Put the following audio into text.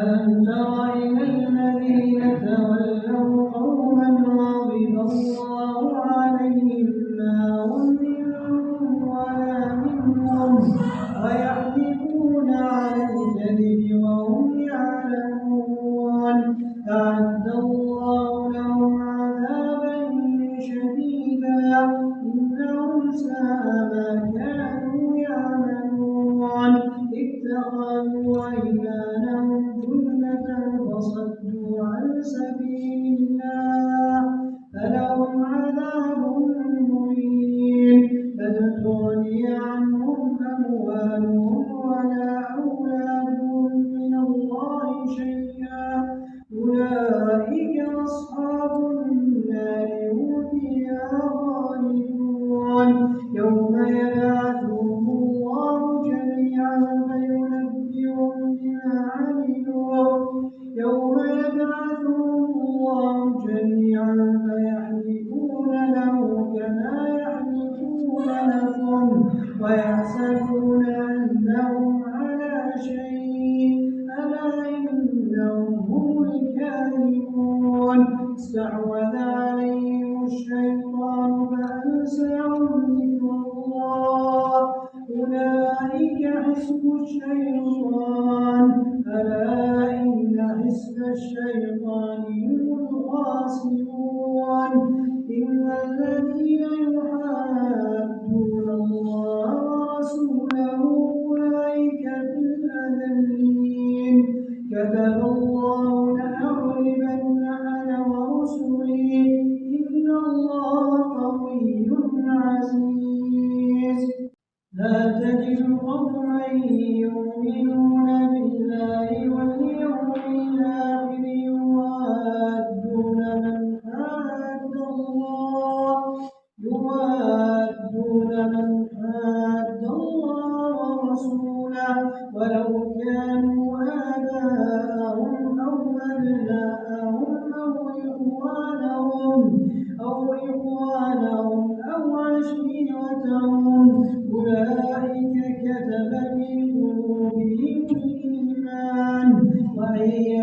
ألم تر إلى الذين تولوا قوما غضب الله عليهم ما هم منكم ولا منهم ويحلفون على الكذب وهم يعلمون أعد الله لهم عذابا شديدا إنهم ساء ما كانوا يعملون اتخذوا أيمانهم فصدوا عن سبيل الله فلهم عذاب مهين بل تغني عنهم أموالهم ولا أولادهم من الله شيئا أولئك أصحاب النار هم فيها خالدون يوم يبعثهم الله جميعا فينبئهم بما عملوا يوم يبعثهم الله جميعا فيحلفون له كما يحلفون لكم ويحسبون أنهم على شيء ألا إنهم هم الكاذبون استحوذ عليهم الشيطان فأنساهم ذكر الله أولئك حزب الشيطان ألا إن حزب الشيطان هم الخاسرون إن الذين يحادون الله ورسوله أولئك في الأذلين كتب الله لأغلبن أنا ورسلي إن الله قوي عزيز لا تجد قوما يؤمنون بالله واليوم الآخر يوادون من حاد الله ورسوله ولو كانوا آباءهم أو أبناءهم أو إخوانهم أو عشيرتهم أولئك كتب في قلوبهم الإيمان وأيدهم